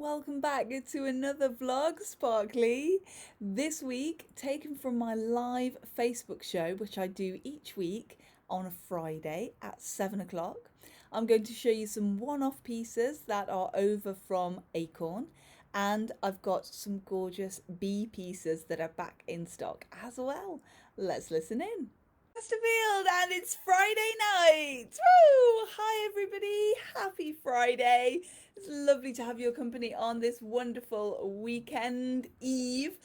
welcome back to another vlog, Sparkly. This week, taken from my live Facebook show, which I do each week on a Friday at 7 o'clock. I'm going to show you some one-off pieces that are over from Acorn, and I've got some gorgeous bee pieces that are back in stock as well. Let's listen in. Chesterfield, and it's Friday night. Woo! Hi everybody, happy Friday. It's lovely to have your company on this wonderful weekend eve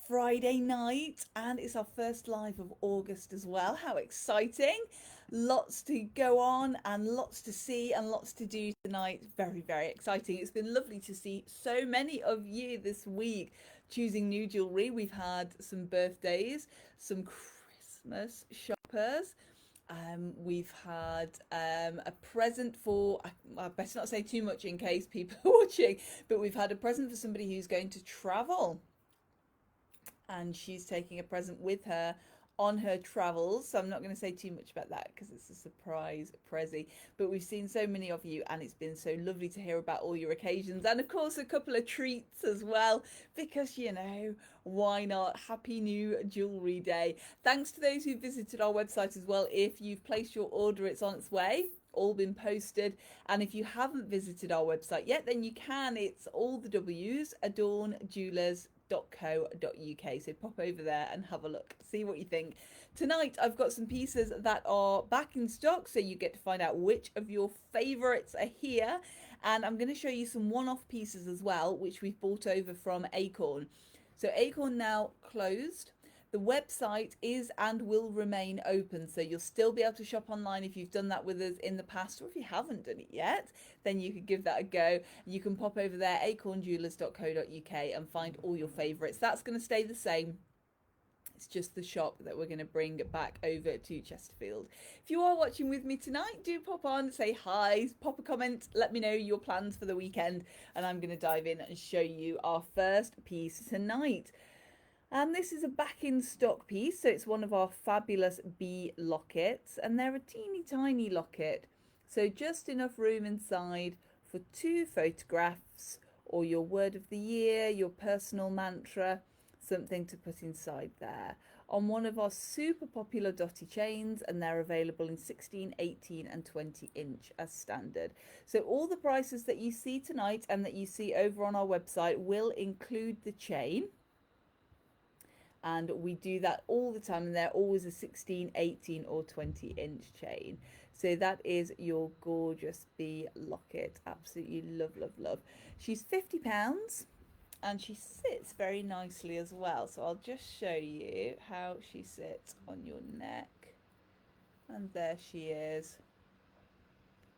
Friday night, and it's our first live of August as well. How exciting. Lots to go on and lots to see and lots to do tonight. Very exciting. It's been lovely to see so many of you this week choosing new jewellery. We've had some birthdays, some Christmas shoppers. We've had a present for, I better not say too much in case people are watching, but we've had a present for somebody who's going to travel, and she's taking a present with her on her travels. So I'm not going to say too much about that because it's a surprise prezi. But we've seen so many of you, and it's been so lovely to hear about all your occasions, and of course a couple of treats as well, because you know, why not? Happy New Jewellery Day. Thanks to those who visited our website as well. If you've placed your order, it's on its way, all been posted. And if you haven't visited our website yet, then you can. It's all the W's, adornjewellers.co.uk. So pop over there and have a look, see what you think. Tonight I've got some pieces that are back in stock, so you get to find out which of your favorites are here. And I'm going to show you some one-off pieces as well, which we've bought over from Acorn. So Acorn now closed. The website is and will remain open, so you'll still be able to shop online if you've done that with us in the past, or if you haven't done it yet, then you could give that a go. You can pop over there, acornjewellers.co.uk, and find all your favourites. That's going to stay the same. It's just the shop that we're going to bring back over to Chesterfield. If you are watching with me tonight, do pop on, say hi, pop a comment, let me know your plans for the weekend, and I'm going to dive in and show you our first piece tonight. And this is a back in stock piece, so it's one of our fabulous bee lockets, and they're a teeny tiny locket, so just enough room inside for 2 photographs or your word of the year, your personal mantra, something to put inside there, on one of our super popular dotty chains, and they're available in 16, 18 and 20 inch as standard. So all the prices that you see tonight and that you see over on our website will include the chain. And we do that all the time, and they're always a 16, 18 or 20 inch chain. So that is your gorgeous bee locket. Absolutely love. She's £50, and she sits very nicely as well. So I'll just show you how she sits on your neck. And there she is,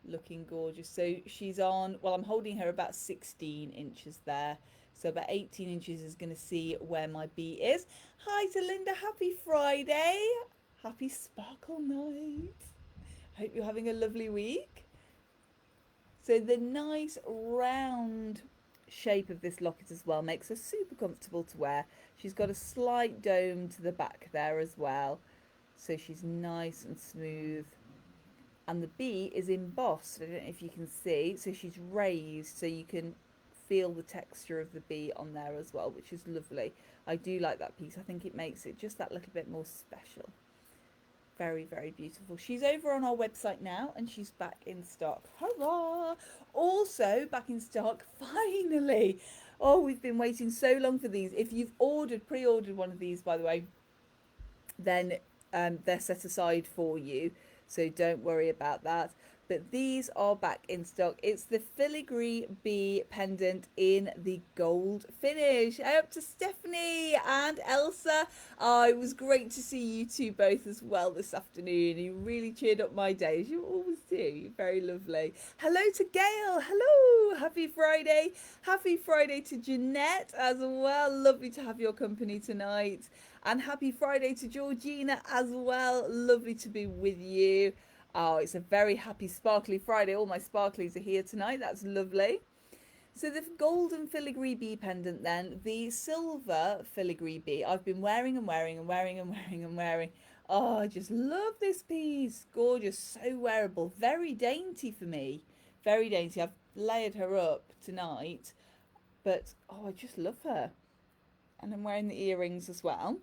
looking gorgeous. So she's on, well, I'm holding her about 16 inches there. So about 18 inches is going to see where my bee is. Hi to Linda, happy Friday. Happy Sparkle Night. Hope you're having a lovely week. So the nice round shape of this locket as well makes her super comfortable to wear. She's got a slight dome to the back there as well. So she's nice and smooth. And the bee is embossed, I don't know if you can see. So she's raised so you can feel the texture of the bee on there as well, which is lovely. I do like that piece. I think it makes it just that little bit more special. Very beautiful. She's over on our website now, and she's back in stock. Hurrah! Also back in stock, finally. Oh, we've been waiting so long for these. If you've pre-ordered one of these, by the way, then they're set aside for you, so don't worry about that. But these are back in stock. It's the Filigree bee pendant in the gold finish. Up to Stephanie and Elsa. Oh, it was great to see you two both as well this afternoon. You really cheered up my day, as you always do. You're very lovely. Hello to Gail. Hello. Happy Friday. Happy Friday to Jeanette as well. Lovely to have your company tonight. And happy Friday to Georgina as well. Lovely to be with you. Oh, it's a very happy sparkly Friday. All my sparklies are here tonight. That's lovely. So the golden filigree bee pendant then, the silver filigree bee, I've been wearing and wearing. Oh, I just love this piece. Gorgeous, so wearable, very dainty for me. Very dainty. I've layered her up tonight But, oh, I just love her. And I'm wearing the earrings as well.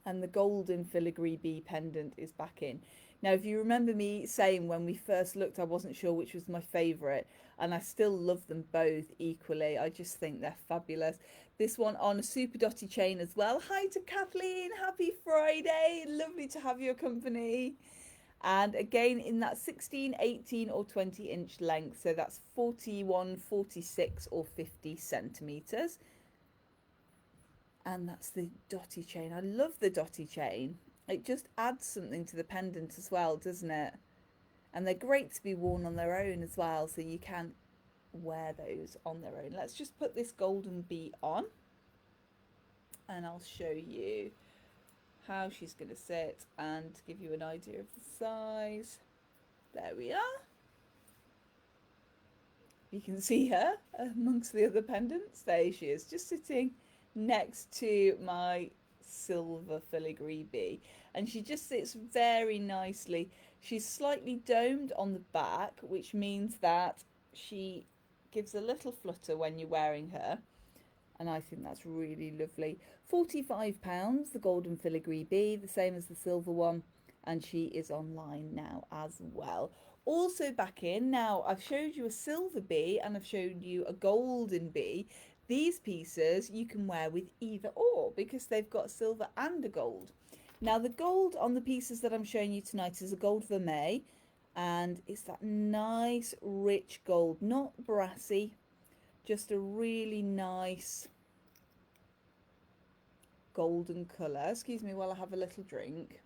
And the golden filigree bee pendant is back in. Now, if you remember me saying when we first looked, I wasn't sure which was my favourite, and I still love them both equally. I just think they're fabulous. This one on a super dotty chain as well. Hi to Kathleen, happy Friday. Lovely to have your company. And again in that 16, 18 or 20 inch length. So that's 41, 46 or 50 centimetres. And that's the dotty chain. I love the dotty chain. It just adds something to the pendant as well, doesn't it? And they're great to be worn on their own as well, so you can wear those on their own. Let's just put this golden bee on and I'll show you how she's going to sit and give you an idea of the size. There we are. You can see her amongst the other pendants. There she is, just sitting next to my silver filigree bee, and she just sits very nicely. She's slightly domed on the back, which means that she gives a little flutter when you're wearing her, and I think that's really lovely. £45, the golden filigree bee, the same as the silver one, and she is online now as well. Also back in, now I've showed you a silver bee and I've showed you a golden bee. These pieces you can wear with either or because they've got silver and a gold. Now the gold on the pieces that I'm showing you tonight is a gold vermeil, and it's that nice rich gold, not brassy, just a really nice golden colour. Excuse me while I have a little drink.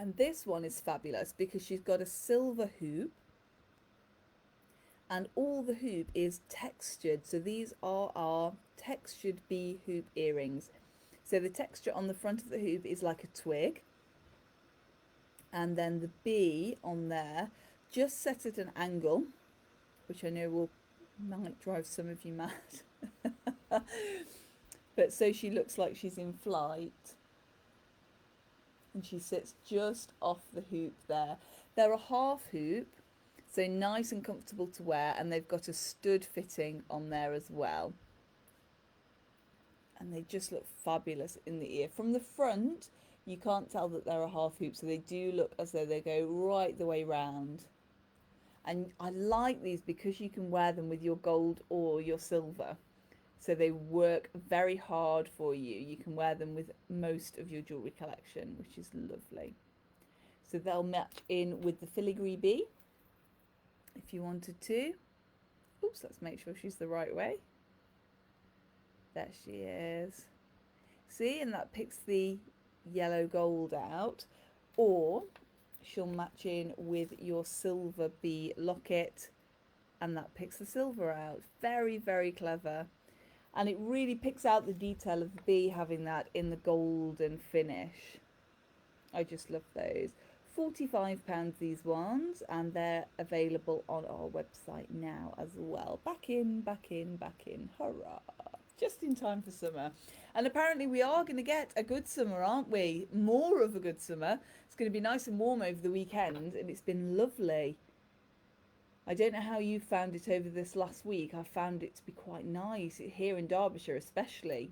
And this one is fabulous because she's got a silver hoop, and all the hoop is textured. So these are our textured bee hoop earrings. So the texture on the front of the hoop is like a twig, and then the bee on there just set at an angle, which I know might drive some of you mad. But so she looks like she's in flight, and she sits just off the hoop there. They're a half hoop, so nice and comfortable to wear, and they've got a stud fitting on there as well. And they just look fabulous in the ear. From the front, you can't tell that they're a half hoop, so they do look as though they go right the way round. And I like these because you can wear them with your gold or your silver. So they work very hard for you. You can wear them with most of your jewellery collection, which is lovely. So they'll match in with the filigree bee if you wanted to. Oops, let's make sure she's the right way. There she is. See, and that picks the yellow gold out. Or she'll match in with your silver bee locket, and that picks the silver out. Very, very clever. And it really picks out the detail of the bee having that in the golden finish. I just love those. £45 these ones, and they're available on our website now as well. Back in, back in, back in. Hurrah. Just in time for summer. And apparently we are going to get a good summer, aren't we? More of a good summer. It's going to be nice and warm over the weekend, and it's been lovely. I don't know how you found it over this last week. I found it to be quite nice, here in Derbyshire especially.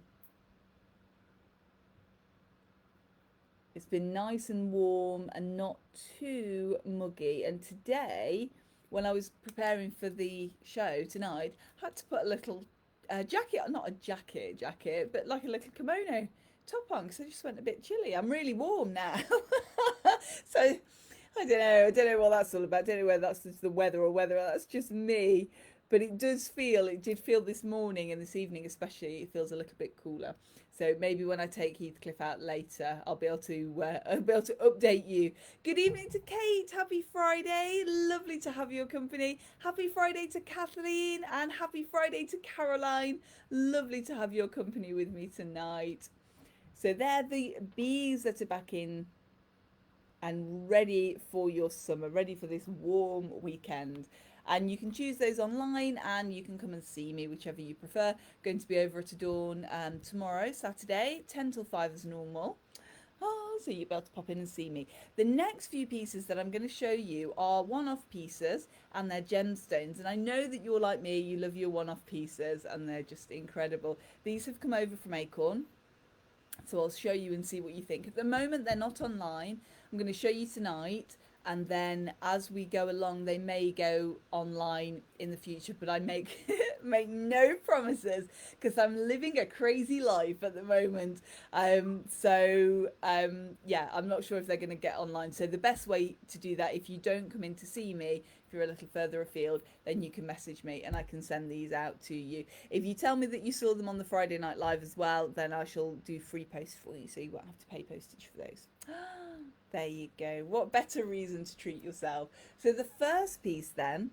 It's been nice and warm and not too muggy. And today, when I was preparing for the show tonight, I had to put a little jacket, not a jacket, but like a little kimono top on because I just went a bit chilly. I'm really warm now. So I don't know what that's all about. I don't know whether that's just the weather or whether that's just me. But it did feel this morning and this evening especially, it feels a little bit cooler. So maybe when I take Heathcliff out later, I'll be able to update you. Good evening to Kate. Happy Friday. Lovely to have your company. Happy Friday to Kathleen, and happy Friday to Caroline. Lovely to have your company with me tonight. So they're the bees that are back in and ready for your summer, ready for this warm weekend. And you can choose those online, and you can come and see me, whichever you prefer. Going to be over at Adorn tomorrow, Saturday, 10 till 5 as normal. Oh, so you'll be able to pop in and see me. The next few pieces that I'm going to show you are one-off pieces and they're gemstones. And I know that you're like me, you love your one-off pieces and they're just incredible. These have come over from Acorn. So I'll show you and see what you think. At the moment, they're not online. I'm going to show you tonight. And then as we go along, they may go online in the future, but I make make no promises because I'm living a crazy life at the moment. Yeah, I'm not sure if they're going to get online. So the best way to do that, if you don't come in to see me, if you're a little further afield, then you can message me and I can send these out to you. If you tell me that you saw them on the Friday Night Live as well, then I shall do free post for you, so you won't have to pay postage for those. There you go. What better reason to treat yourself? So the first piece then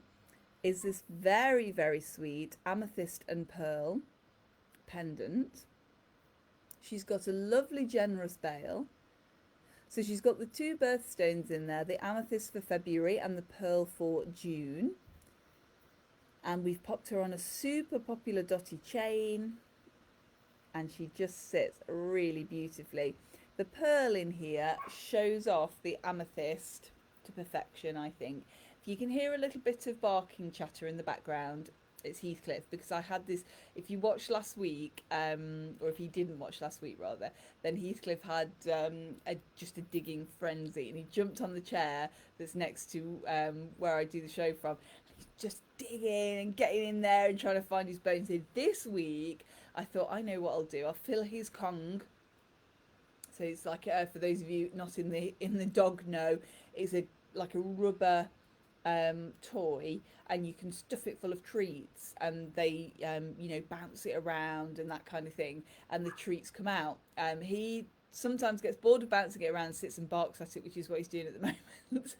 is this very, very sweet amethyst and pearl pendant. She's got a lovely generous bail. So she's got the two birthstones in there, the amethyst for February and the pearl for June. And we've popped her on a super popular dotty chain. And she just sits really beautifully. The pearl in here shows off the amethyst to perfection, I think. If you can hear a little bit of barking chatter in the background, it's Heathcliff, because I had this, if you watched last week, or if you didn't watch last week rather, then Heathcliff had just a digging frenzy, and he jumped on the chair that's next to where I do the show from, just digging and getting in there and trying to find his bones. So this week I thought, I know what I'll do, I'll fill his Kong. So it's like, for those of you not in the dog know, it's like a rubber toy, and you can stuff it full of treats, and they bounce it around and that kind of thing, and the treats come out. He sometimes gets bored of bouncing it around and sits and barks at it, which is what he's doing at the moment,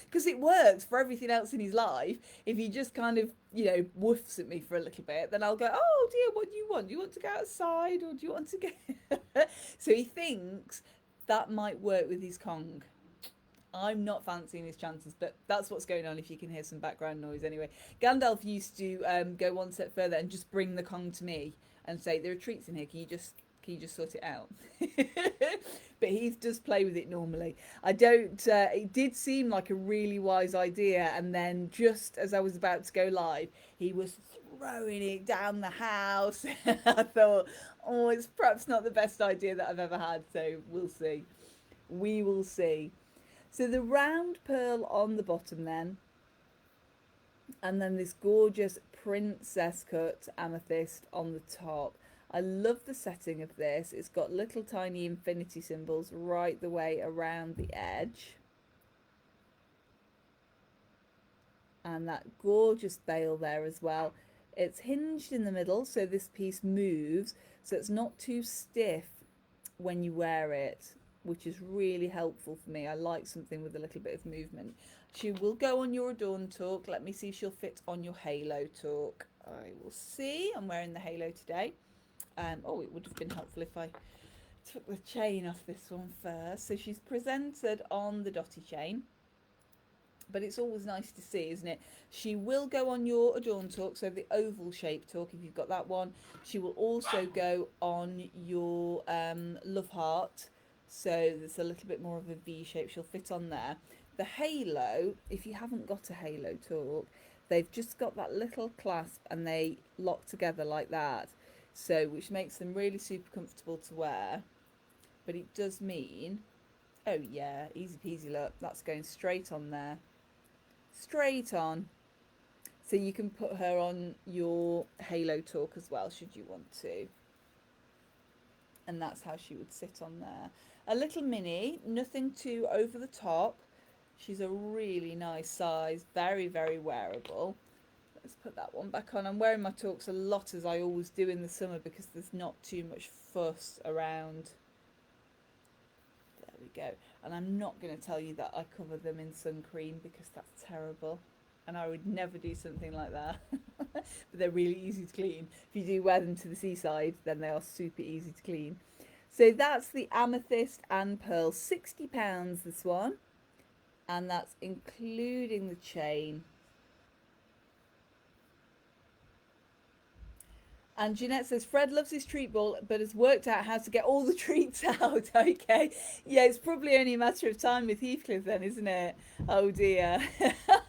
because it works for everything else in his life. If he just kind of woofs at me for a little bit, then I'll go, oh dear, what do you want? Do you want to go outside, or do you want to go so he thinks that might work with his Kong. I'm not fancying his chances, but that's what's going on if you can hear some background noise anyway. Gandalf used to go one step further and just bring the Kong to me and say, there are treats in here, can you just sort it out? But he does play with it normally. I don't, it did seem like a really wise idea, and then just as I was about to go live, he was throwing it down the house. I thought, oh, it's perhaps not the best idea that I've ever had, so we'll see. We will see. So the round pearl on the bottom then, and then this gorgeous princess cut amethyst on the top. I love the setting of this. It's got little tiny infinity symbols right the way around the edge. And that gorgeous bail there as well. It's hinged in the middle, so this piece moves, so it's not too stiff when you wear it, which is really helpful for me. I like something with a little bit of movement. She will go on your Adorn talk. Let me see if she'll fit on your Halo talk. I will see. I'm wearing the Halo today. Oh, it would have been helpful if I took the chain off this one first. So she's presented on the dotty chain, but it's always nice to see, isn't it? She will go on your Adorn talk, so the oval shape talk, if you've got that one. She will also go on your Love Heart, so there's a little bit more of a V shape. She'll fit on there. The Halo, if you haven't got a Halo talk, they've just got that little clasp and they lock together like that. So, which makes them really super comfortable to wear. But it does mean, oh yeah, easy peasy, look, that's going straight on there. Straight on. So you can put her on your Halo talk as well, should you want to. And that's how she would sit on there. A little mini, nothing too over the top. She's a really nice size, very, very wearable. Let's put that one back on. I'm wearing my talks a lot, as I always do in the summer, because there's not too much fuss around. There we go. And I'm not going to tell you that I cover them in sun cream, because that's terrible. And I would never do something like that. But they're really easy to clean. If you do wear them to the seaside, then they are super easy to clean. So that's the amethyst and pearl, £60 this one. And that's including the chain. And Jeanette says, Fred loves his treat ball, but has worked out how to get all the treats out. Okay. Yeah, it's probably only a matter of time with Heathcliff then, isn't it? Oh dear.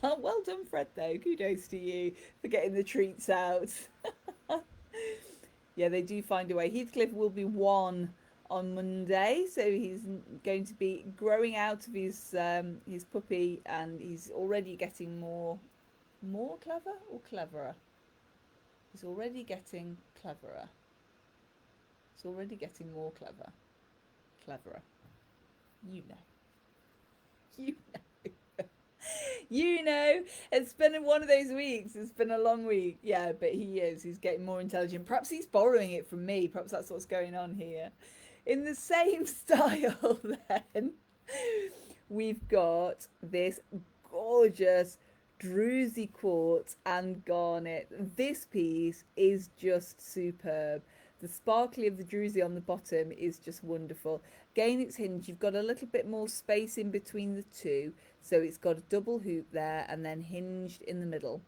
Well done, Fred, though. Kudos to you for getting the treats out. Yeah, they do find a way. Heathcliff will be 1 on Monday, so he's going to be growing out of his puppy, and he's already getting more clever or cleverer. He's already getting cleverer. He's already getting more cleverer. You know. You know. You know, it's been one of those weeks. It's been a long week. Yeah, but he is. He's getting more intelligent. Perhaps he's borrowing it from me. Perhaps that's what's going on here. In the same style, then, we've got this gorgeous Droozy quartz and garnet. This piece is just superb. The sparkly of the Droozy on the bottom is just wonderful. Again, it's hinged. You've got a little bit more space in between the two. So it's got a double hoop there and then hinged in the middle.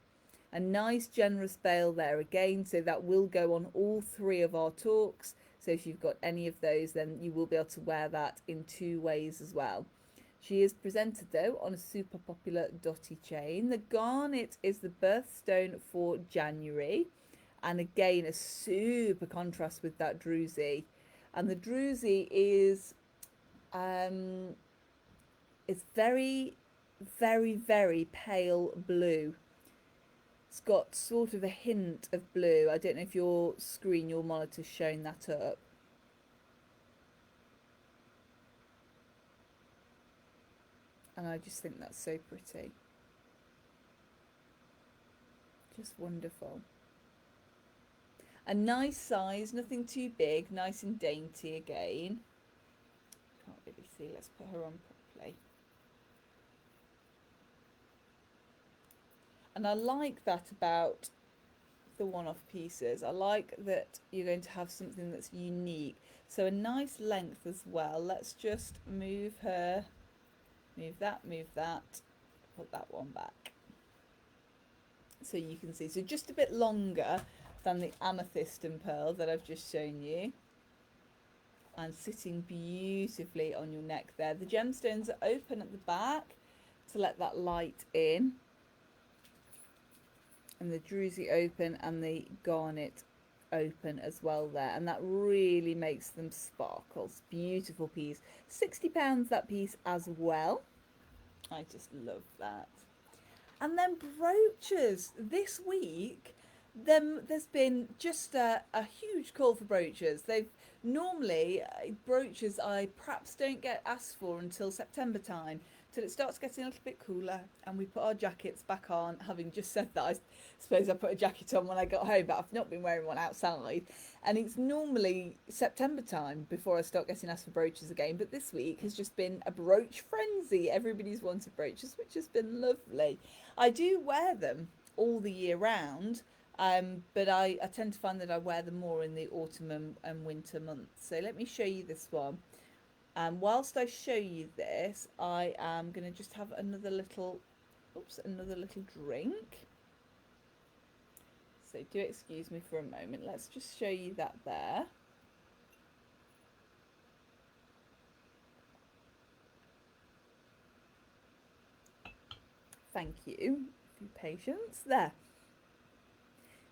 A nice generous bail there again. So that will go on all 3 of our talks. So if you've got any of those, then you will be able to wear that in 2 ways as well. She is presented though on a super popular dotty chain. The garnet is the birthstone for January, and again a super contrast with that Droozy. And the Droozy is it's very, very, very pale blue. It's got sort of a hint of blue. I don't know if your screen, your monitor's showing that up. And I just think that's so pretty. Just wonderful. A nice size, nothing too big, nice and dainty again. Can't really see, let's put her on properly. And I like that about the one-off pieces. I like that you're going to have something that's unique. So a nice length as well. Let's just move her. Move that, put that one back. So you can see, so just a bit longer than the amethyst and pearl that I've just shown you. And sitting beautifully on your neck there. The gemstones are open at the back to let that light in. And the Droozy open and the garnet open as well there, and that really makes them sparkles. Beautiful piece. £60 that piece as well. I just love that. And then brooches this week, there's been just a huge call for brooches. They've normally brooches I perhaps don't get asked for until September time, till it starts getting a little bit cooler and we put our jackets back on. Having just said that, I suppose I put a jacket on when I got home, but I've not been wearing one outside. And it's normally September time before I start getting asked for brooches again. But this week has just been a brooch frenzy. Everybody's wanted brooches, which has been lovely. I do wear them all the year round, but I tend to find that I wear them more in the autumn and winter months. So let me show you this one. Whilst I show you this, I am going to just have another little drink. So do excuse me for a moment. Let's just show you that there. Thank you for your patience. There.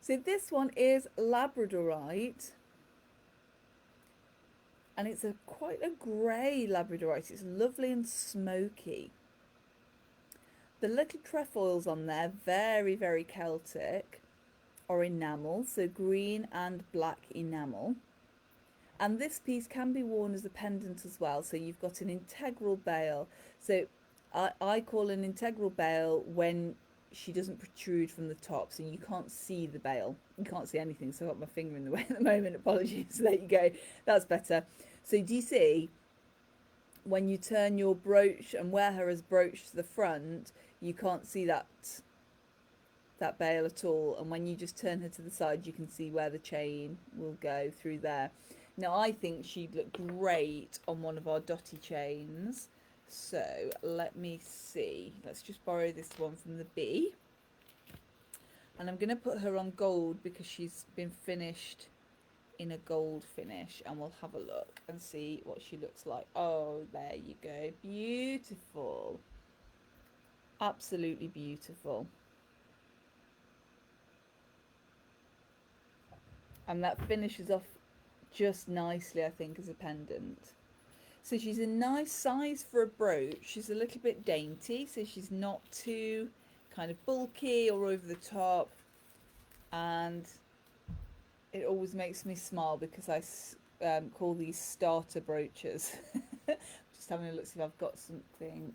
So this one is Labradorite. And it's quite a grey Labradorite. It's lovely and smoky. The little trefoils on there, very, very Celtic, are enamel, so green and black enamel. And this piece can be worn as a pendant as well, so you've got an integral bail. So I call an integral bail when she doesn't protrude from the top, so you can't see the bail. You can't see anything, so I've got my finger in the way at the moment, apologies. There you go, that's better. So do you see, when you turn your brooch and wear her as brooch to the front, you can't see that bail at all, and when you just turn her to the side, you can see where the chain will go through there. Now I think she'd look great on one of our dotty chains. So let me see, let's just borrow this one from the bee. And I'm going to put her on gold because she's been finished in a gold finish, and we'll have a look and see what she looks like. Oh, there you go. Beautiful. Absolutely beautiful. And that finishes off just nicely, I think, as a pendant. So she's a nice size for a brooch. She's a little bit dainty, so she's not too kind of bulky or over the top. And it always makes me smile because I call these starter brooches. Just having a look, see if I've got something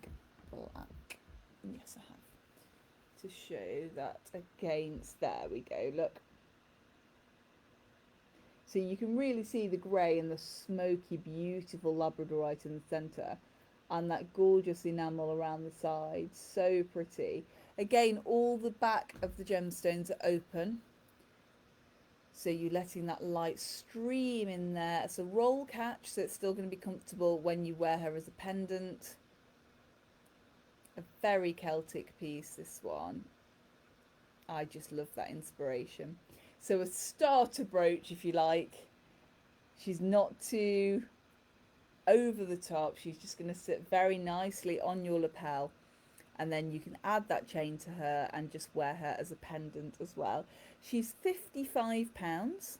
black. Yes, I have. To show that against, there we go, look. So you can really see the grey and the smoky, beautiful Labradorite in the centre, and that gorgeous enamel around the sides. So pretty. Again, all the back of the gemstones are open, so you're letting that light stream in there. It's a roll catch, so it's still going to be comfortable when you wear her as a pendant. A very Celtic piece, this one. I just love that inspiration. So a starter brooch, if you like. She's not too over the top. She's just going to sit very nicely on your lapel. And then you can add that chain to her and just wear her as a pendant as well. She's £55.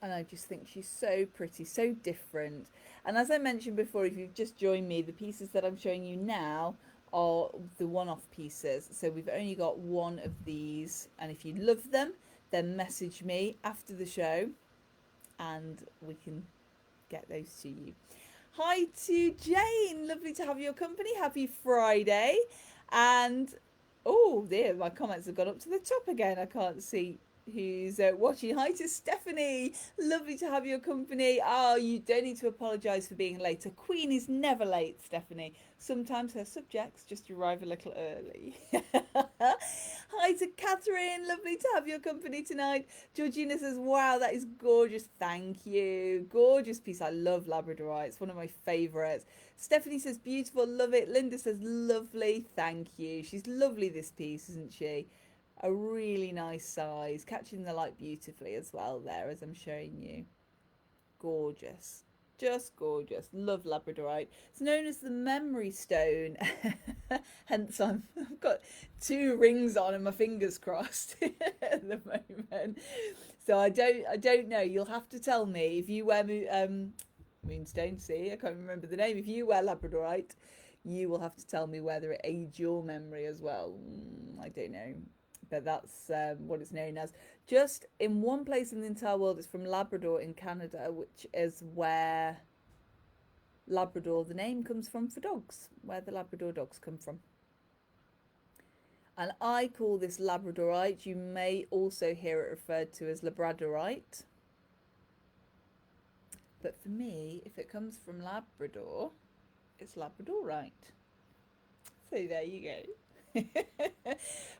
And I just think she's so pretty, so different. And as I mentioned before, if you've just joined me, the pieces that I'm showing you now are the one-off pieces. So we've only got one of these, and if you love them, then message me after the show and we can get those to you. Hi to Jane, lovely to have your company. Happy Friday. And oh dear, my comments have gone up to the top again. I can't see who's watching. Hi to Stephanie, lovely to have your company. Oh, you don't need to apologise for being late. A queen is never late, Stephanie. Sometimes her subjects just arrive a little early. Hi to Catherine, lovely to have your company tonight. Georgina says, wow, that is gorgeous. Thank you. Gorgeous piece. I love Labradorite. It's one of my favourites. Stephanie says, beautiful, love it. Linda says, lovely. Thank you. She's lovely, this piece, isn't she? A really nice size, catching the light beautifully as well there as I'm showing you. Gorgeous, just gorgeous. Love Labradorite. It's known as the memory stone. Hence I've got 2 rings on and my fingers crossed at the moment. So I don't know. You'll have to tell me if you wear moonstone. See, I can't remember the name. If you wear Labradorite, you will have to tell me whether it aids your memory as well. I don't know. But that's what it's known as. Just in one place in the entire world, it's from Labrador in Canada, which is where Labrador, the name comes from for dogs, where the Labrador dogs come from. And I call this Labradorite. You may also hear it referred to as Labradorite. But for me, if it comes from Labrador, it's Labradorite. So there you go.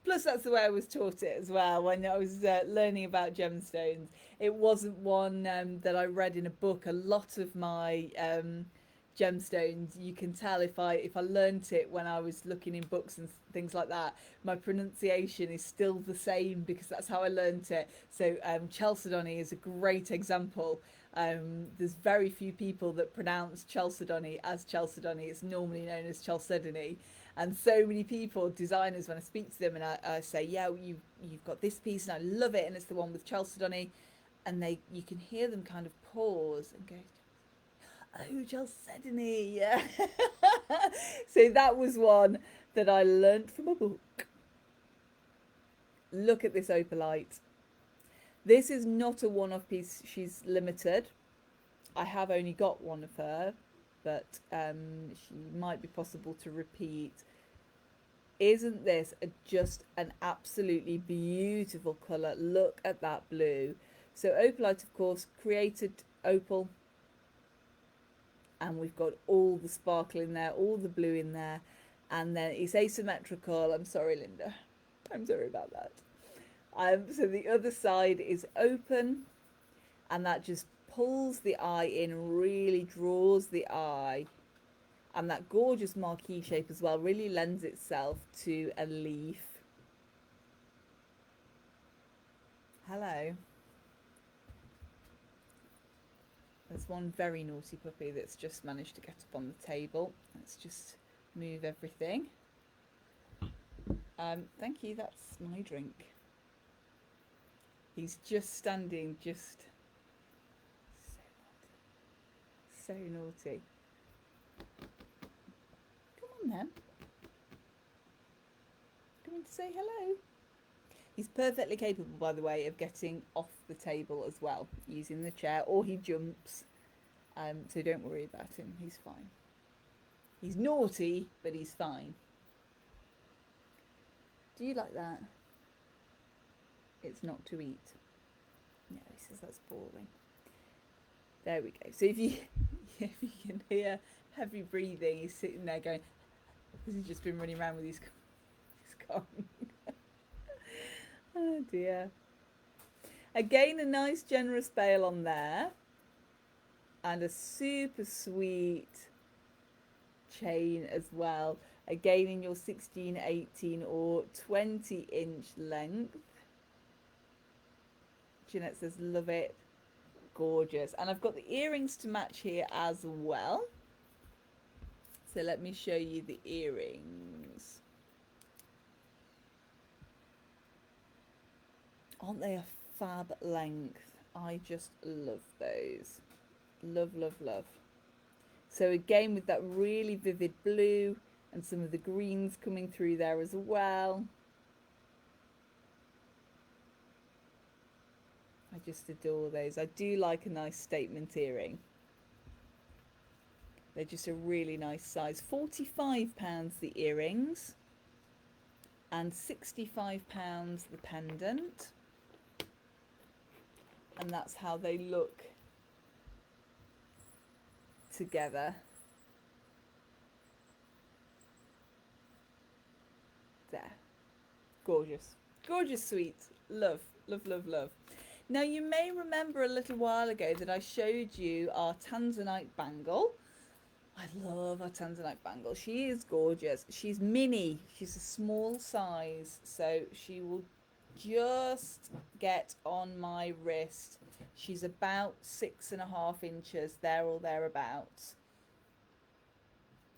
Plus that's the way I was taught it as well when I was learning about gemstones. It wasn't one that I read in a book. A lot of my gemstones, you can tell if I learnt it when I was looking in books and things like that, my pronunciation is still the same because that's how I learnt it. So chalcedony is a great example. There's very few people that pronounce chalcedony as chalcedony. It's normally known as chalcedony. And so many people, designers, when I speak to them and I say, yeah, you've got this piece and I love it and it's the one with chalcedony, and you can hear them kind of pause and go, oh, chalcedony, yeah. So that was one that I learnt from a book. Look at this opalite. This is not a one-off piece. She's limited. I have only got one of her, but she might be possible to repeat. Isn't this just an absolutely beautiful colour? Look at that blue. So opalite, of course, created opal, and we've got all the sparkle in there, all the blue in there, and then it's asymmetrical. I'm sorry, Linda. I'm sorry about that. So the other side is open, and that just pulls the eye in, really draws the eye, and that gorgeous marquee shape as well really lends itself to a leaf. Hello. There's one very naughty puppy that's just managed to get up on the table. Let's just move everything. Thank you, that's my drink. He's just standing, just so naughty. Come on then. Come in to say hello. He's perfectly capable, by the way, of getting off the table as well, using the chair, or he jumps. So don't worry about him, he's fine. He's naughty, but he's fine. Do you like that? It's not to eat. No, he says that's boring. There we go. So if you can hear heavy breathing, he's sitting there going, because he's just been running around with his Gong. Oh dear. Again, a nice generous bale on there. And a super sweet chain as well. Again in your 16, 18 or 20 inch length. Jeanette says, love it. Gorgeous. And I've got the earrings to match here as well. So let me show you the earrings. Aren't they a fab length? I just love those. Love, love, love. So again, with that really vivid blue and some of the greens coming through there as well. I just adore those. I do like a nice statement earring. They're just a really nice size. £45 the earrings and £65 the pendant. And that's how they look together. There. Gorgeous. Gorgeous sweet. Love, love, love, love. Now you may remember a little while ago that I showed you our Tanzanite bangle. I love our Tanzanite bangle. She is gorgeous. She's mini. She's a small size, so she will just get on my wrist. She's about 6.5 inches, there or thereabouts.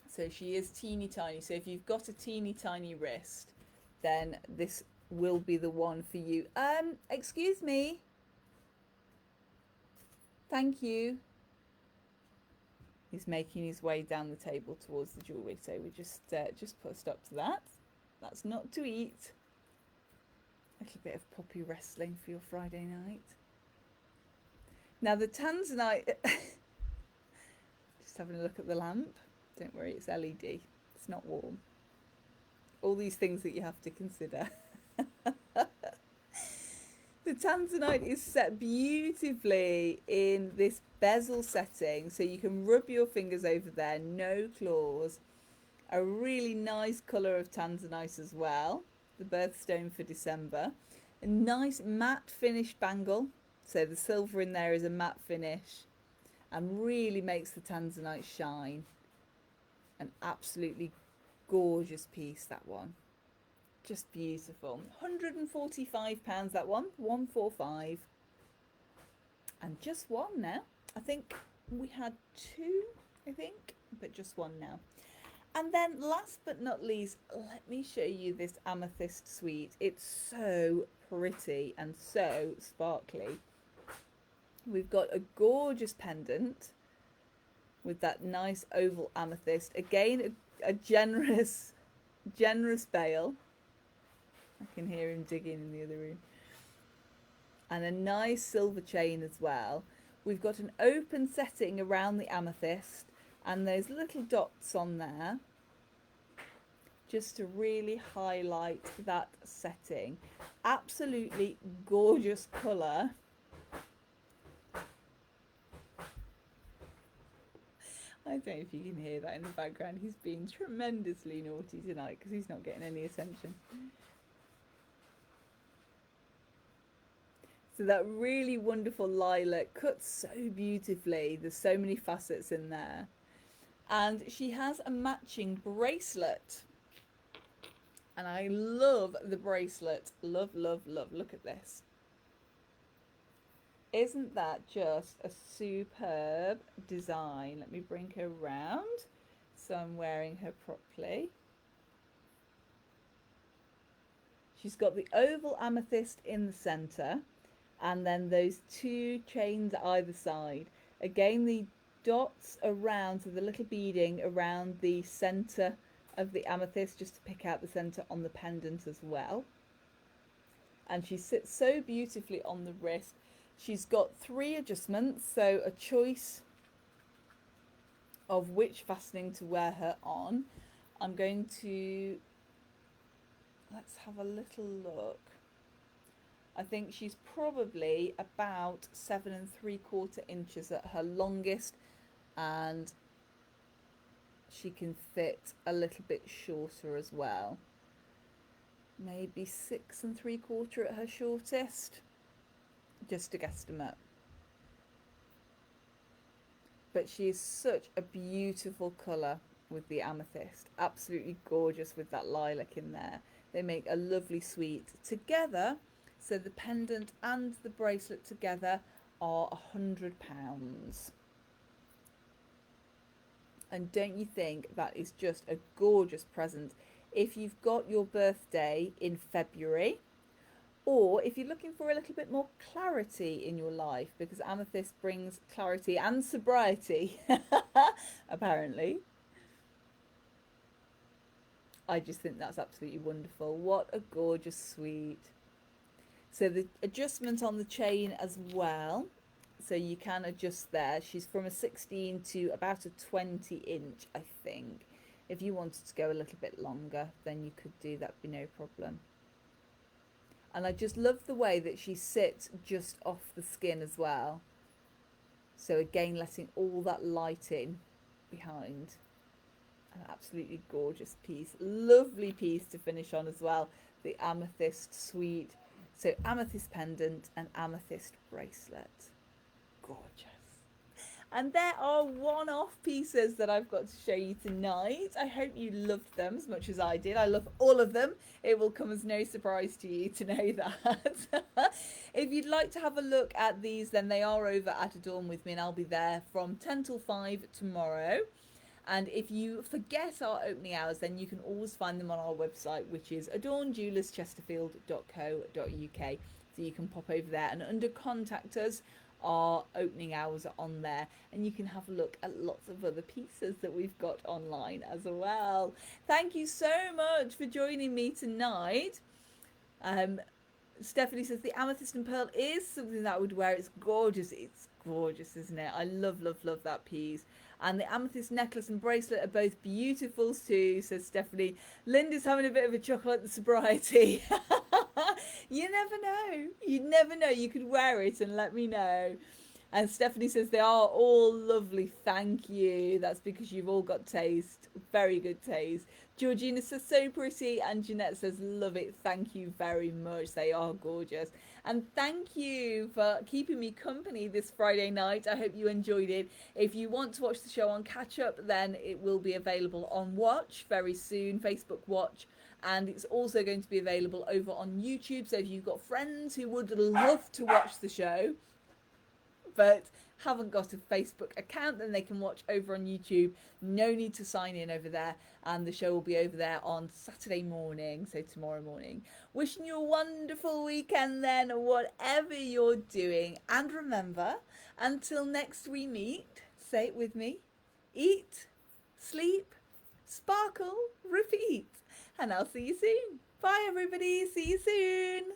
So she is teeny tiny. So if you've got a teeny tiny wrist, then this will be the one for you. Excuse me. Thank you. He's making his way down the table towards the jewellery, so we just put a stop to that. That's not to eat. A little bit of poppy wrestling for your Friday night. Now the Tanzanite, just having a look at the lamp. Don't worry, it's LED. It's not warm. All these things that you have to consider. The Tanzanite is set beautifully in this bezel setting, so you can rub your fingers over there, no claws. A really nice colour of Tanzanite as well, the birthstone for December. A nice matte finish bangle, so the silver in there is a matte finish and really makes the Tanzanite shine. An absolutely gorgeous piece, that one. Just beautiful. £145 that one, 145. And just one now. I think we had two, but just one now. And then last but not least, let me show you this Amethyst Suite. It's so pretty and so sparkly. We've got a gorgeous pendant with that nice oval amethyst. Again, a generous bale. I can hear him digging in the other room. And a nice silver chain as well. We've got an open setting around the amethyst and those little dots on there just to really highlight that setting. Absolutely gorgeous colour. I don't know if you can hear that in the background. He's being tremendously naughty tonight because he's not getting any attention. So that really wonderful lilac cuts so beautifully. There's so many facets in there. And she has a matching bracelet. And I love the bracelet. Love, love, love. Look at this. Isn't that just a superb design? Let me bring her round so I'm wearing her properly. She's got the oval amethyst in the centre and then those two chains either side. Again, the dots around, so the little beading around the centre of the amethyst, just to pick out the centre on the pendant as well. And she sits so beautifully on the wrist. She's got 3 adjustments, so a choice of which fastening to wear her on. I'm going to, let's have a little look. I think she's probably about 7 3/4 inches at her longest, and she can fit a little bit shorter as well. Maybe 6 3/4 at her shortest, just a guesstimate. But she is such a beautiful colour with the amethyst, absolutely gorgeous with that lilac in there. They make a lovely suite together. So the pendant and the bracelet together are £100. And don't you think that is just a gorgeous present if you've got your birthday in February, or if you're looking for a little bit more clarity in your life, because amethyst brings clarity and sobriety, apparently. I just think that's absolutely wonderful. What a gorgeous suite. So the adjustment on the chain as well, so you can adjust there. She's from a 16 to about a 20 inch, I think. If you wanted to go a little bit longer, then you could do that, be no problem. And I just love the way that she sits just off the skin as well. So again, letting all that light in behind. An absolutely gorgeous piece. Lovely piece to finish on as well. The Amethyst Suite. So amethyst pendant and amethyst bracelet. Gorgeous. And there are one-off pieces that I've got to show you tonight. I hope you loved them as much as I did. I love all of them. It will come as no surprise to you to know that. If you'd like to have a look at these, then they are over at Adorn With Me, and I'll be there from 10 till 5 tomorrow. And if you forget our opening hours, then you can always find them on our website, which is adornjewellerschesterfield.co.uk. So you can pop over there, and under Contact Us, our opening hours are on there, and you can have a look at lots of other pieces that we've got online as well. Thank you so much for joining me tonight. Stephanie says the amethyst and pearl is something that I would wear. It's gorgeous. It's gorgeous, isn't it? I love, love, love that piece. And the amethyst necklace and bracelet are both beautiful too, says Stephanie. Linda's having a bit of a chuckle at the sobriety. You never know. You never know. You could wear it and let me know. And Stephanie says they are all lovely. Thank you. That's because you've all got taste. Very good taste. Georgina says so pretty, and Jeanette says love it. Thank you very much. They are gorgeous. And thank you for keeping me company this Friday night. I hope you enjoyed it. If you want to watch the show on catch up, then it will be available on Watch very soon, Facebook Watch. And it's also going to be available over on YouTube. So if you've got friends who would love to watch the show, but haven't got a Facebook account, then they can watch over on YouTube. No need to sign in over there, and the show will be over there on Saturday morning, so tomorrow morning. Wishing you a wonderful weekend then, whatever you're doing. And remember, until next we meet, say it with me: eat, sleep, sparkle, repeat. And I'll see you soon. Bye everybody, see you soon.